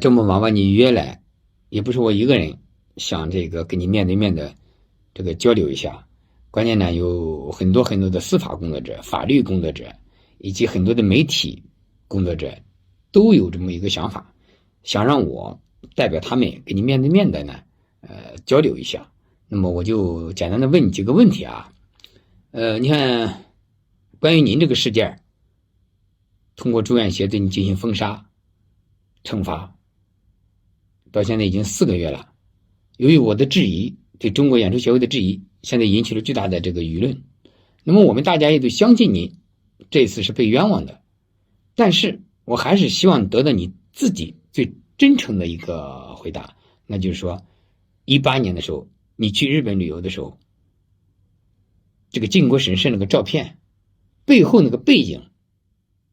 这么晚把你约来，也不是我一个人想这个跟你面对面的这个交流一下。关键呢，有很多很多的司法工作者、法律工作者，以及很多的媒体工作者，都有这么一个想法，想让我代表他们跟你面对面的呢，交流一下。那么我就简单的问你几个问题啊。你看，关于您这个事件，通过住院协对你进行封杀、惩罚，到现在已经4个月了。由于我的质疑，对中国演出协会的质疑，现在引起了巨大的这个舆论。那么我们大家也都相信你这次是被冤枉的，但是我还是希望得到你自己最真诚的一个回答，那就是说，18年的时候你去日本旅游的时候，这个靖国神社那个照片背后那个背景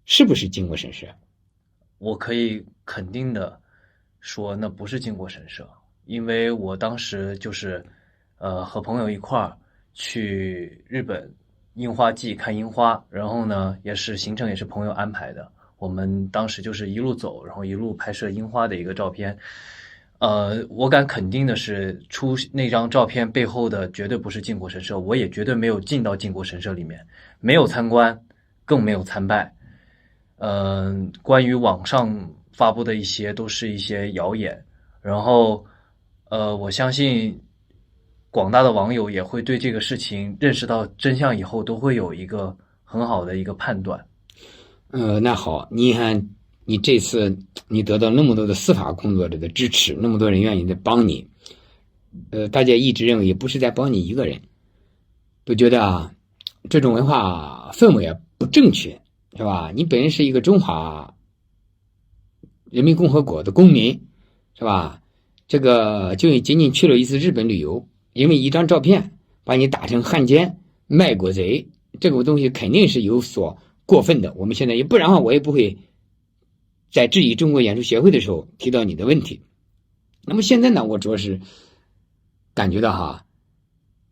是不是靖国神社？我可以肯定的说，那不是靖国神社，因为我当时就是和朋友一块儿去日本樱花季看樱花，然后呢也是行程也是朋友安排的，我们当时就是一路走，然后一路拍摄樱花的一个照片。我敢肯定的是，出那张照片背后的绝对不是靖国神社，我也绝对没有进到靖国神社里面，没有参观，更没有参拜。关于网上发布的一些都是一些谣言，然后我相信广大的网友也会对这个事情认识到真相以后，都会有一个很好的一个判断。那好，你看你这次你得到那么多的司法工作者的支持，那么多人愿意在帮你，大家一直认为也不是在帮你一个人，都觉得啊，这种文化氛围不正确，是吧？你本人是一个中华人民共和国的公民，是吧？这个就仅仅去了一次日本旅游，因为一张照片把你打成汉奸、卖国贼，这个东西肯定是有所过分的。我们现在也不然的话，我也不会在质疑中国演出协会的时候提到你的问题。那么现在呢，我主要是感觉到哈，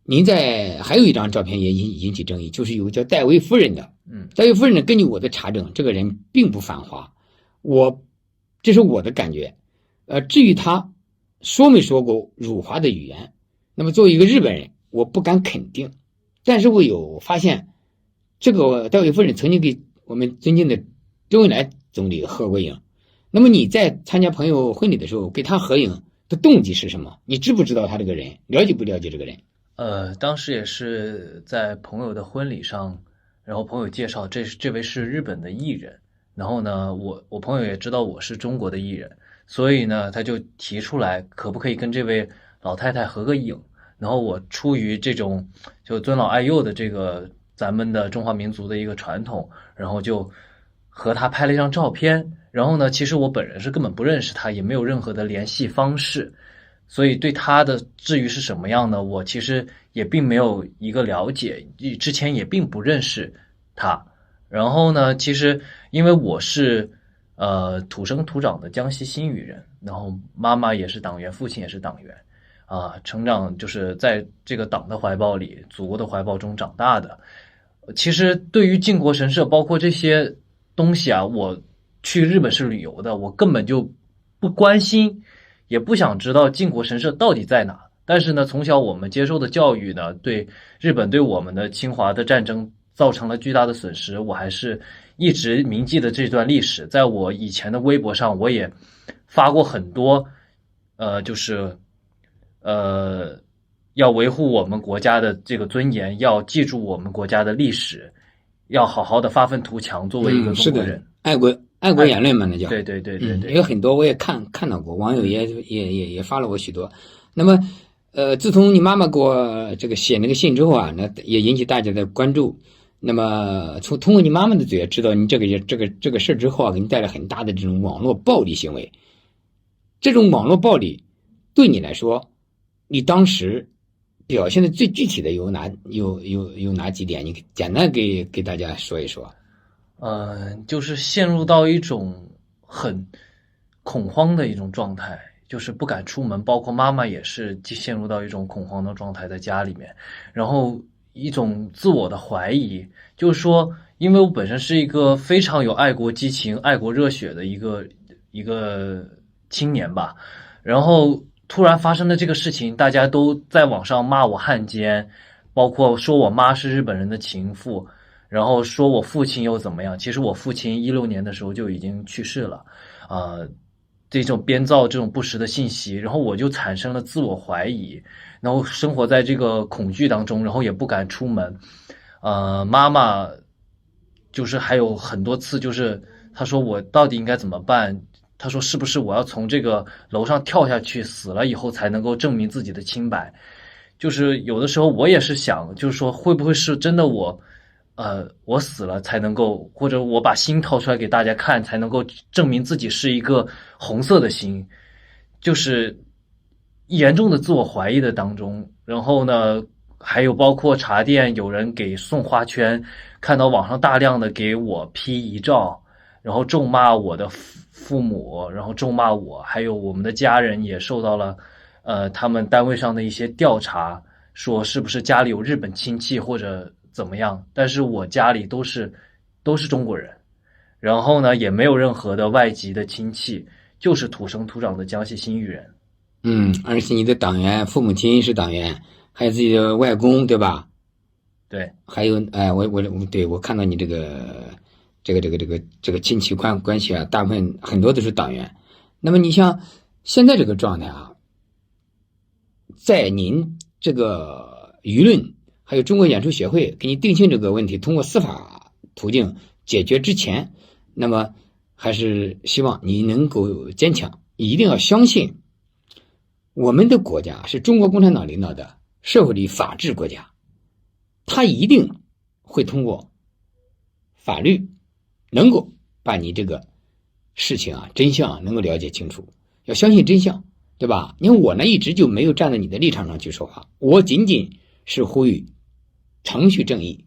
您在还有一张照片也引起争议，就是有个叫戴维夫人的。戴维夫人呢，根据我的查证，这个人并不反华，这是我的感觉。至于他说没说过辱华的语言，那么作为一个日本人，我不敢肯定。但是我有发现，这个戴维夫人曾经给我们尊敬的周恩来总理合过影。那么你在参加朋友婚礼的时候给他合影的动机是什么？你知不知道他这个人？了解不了解这个人？当时也是在朋友的婚礼上，然后朋友介绍这位是日本的艺人，然后呢，我朋友也知道我是中国的艺人，所以呢，他就提出来可不可以跟这位老太太合个影。然后我出于这种就尊老爱幼的这个咱们的中华民族的一个传统，然后就和他拍了一张照片。然后呢，其实我本人是根本不认识他，也没有任何的联系方式，所以对他的至于是什么样呢，我其实也并没有一个了解，之前也并不认识他。然后呢，其实因为我是土生土长的江西新余人，然后妈妈也是党员，父亲也是党员，成长就是在这个党的怀抱里、祖国的怀抱中长大的。其实对于靖国神社，包括这些东西啊，我去日本是旅游的，我根本就不关心，也不想知道靖国神社到底在哪。但是呢，从小我们接受的教育呢，对日本对我们的侵华的战争造成了巨大的损失，我还是一直铭记的这段历史。在我以前的微博上，我也发过很多，就是要维护我们国家的这个尊严，要记住我们国家的历史，要好好的发愤图强，作为一个中国人。爱国言论嘛，那叫对对对对对，有很多我也看到过，网友也发了我许多。那么，自从你妈妈给我这个写那个信之后啊，那也引起大家的关注。那么通过你妈妈的嘴知道你这个事之后啊，给你带来很大的这种网络暴力行为。这种网络暴力对你来说，你当时表现的最具体的有哪几点？你简单给大家说一说。就是陷入到一种很恐慌的一种状态，就是不敢出门，包括妈妈也是陷入到一种恐慌的状态，在家里面，然后一种自我的怀疑，就是说，因为我本身是一个非常有爱国激情、爱国热血的一个青年吧，然后突然发生了这个事情，大家都在网上骂我汉奸，包括说我妈是日本人的情妇，然后说我父亲又怎么样？其实我父亲16年的时候就已经去世了，这种编造这种不实的信息，然后我就产生了自我怀疑，然后生活在这个恐惧当中，然后也不敢出门。妈妈就是还有很多次，就是她说我到底应该怎么办？她说是不是我要从这个楼上跳下去，死了以后才能够证明自己的清白？就是有的时候我也是想，就是说会不会是真的我死了才能够，或者我把心掏出来给大家看，才能够证明自己是一个红色的心，就是严重的自我怀疑的当中。然后呢，还有包括茶店有人给送花圈，看到网上大量的给我 P 遗照，然后咒骂我的父母，然后咒骂我，还有我们的家人也受到了他们单位上的一些调查，说是不是家里有日本亲戚或者怎么样，但是我家里都是中国人，然后呢也没有任何的外籍的亲戚，就是土生土长的江西新余人。而且你的党员父母亲是党员，还有自己的外公，对吧？对，还有对，我看到你这个亲戚关系啊，大部分很多都是党员。那么你像现在这个状态啊，在您这个舆论还有中国演出协会给你定性这个问题通过司法途径解决之前，那么还是希望你能够坚强，一定要相信我们的国家是中国共产党领导的社会主义法治国家，他一定会通过法律能够把你这个事情啊真相能够了解清楚，要相信真相，对吧？因为我呢一直就没有站在你的立场上去说话，我仅仅是呼吁程序正义。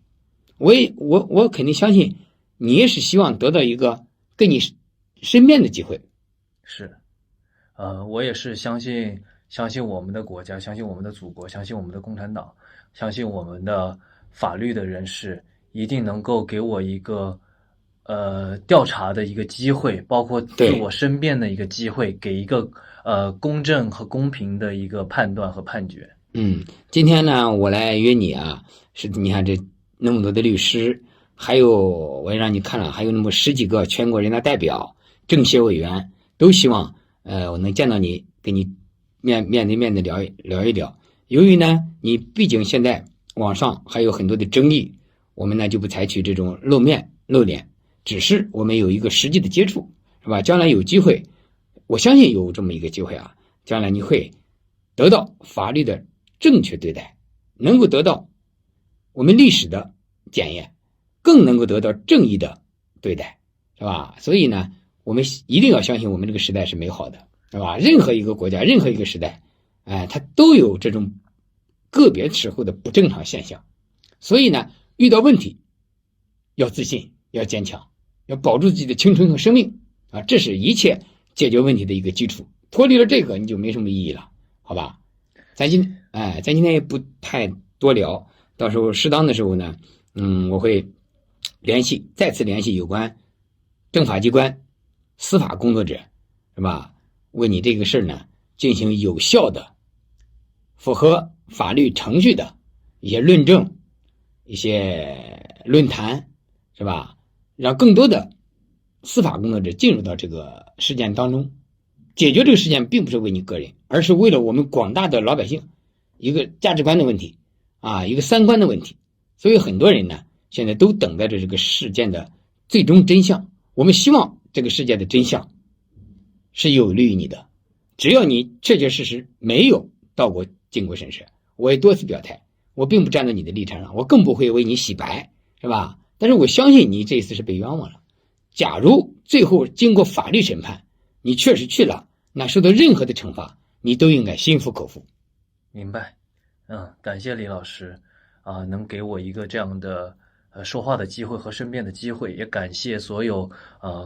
我肯定相信你也是希望得到一个跟你身边的机会。是，我也是相信我们的国家，相信我们的祖国，相信我们的共产党，相信我们的法律的人士一定能够给我一个调查的一个机会，包括自我申辩的一个机会，给一个公正和公平的一个判断和判决。今天呢我来约你啊，是你看这那么多的律师，还有我也让你看了，还有那么10几个全国人大代表、政协委员，都希望我能见到你，跟你面对面的聊一聊。由于呢你毕竟现在网上还有很多的争议，我们呢就不采取这种露脸，只是我们有一个实际的接触，是吧？将来有机会，我相信有这么一个机会啊，将来你会得到法律的正确对待，能够得到我们历史的检验，更能够得到正义的对待，是吧？所以呢我们一定要相信我们这个时代是美好的，是吧？任何一个国家，任何一个时代，它都有这种个别时候的不正常现象。所以呢遇到问题要自信，要坚强，要保住自己的青春和生命啊，这是一切解决问题的一个基础。脱离了这个你就没什么意义了，好吧？咱今天也不太多聊，到时候适当的时候呢我会再次联系有关政法机关、司法工作者，是吧？为你这个事呢进行有效的、符合法律程序的一些论证、一些论坛，是吧？让更多的司法工作者进入到这个事件当中，解决这个事件并不是为你个人，而是为了我们广大的老百姓，一个价值观的问题啊，一个三观的问题。所以很多人呢现在都等待着这个事件的最终真相，我们希望这个事件的真相是有利于你的。只要你确确实实没有经过审视，我也多次表态，我并不站在你的立场上，我更不会为你洗白，是吧？但是我相信你这一次是被冤枉了。假如最后经过法律审判，你确实去了，那受到任何的惩罚，你都应该心服口服。明白。感谢李老师能给我一个这样的说话的机会和申辩的机会，也感谢所有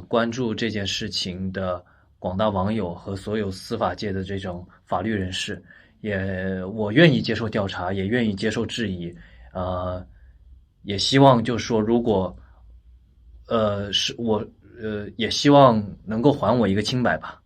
关注这件事情的广大网友和所有司法界的这种法律人士。我愿意接受调查，也愿意接受质疑，也希望就是说，如果也希望能够还我一个清白吧。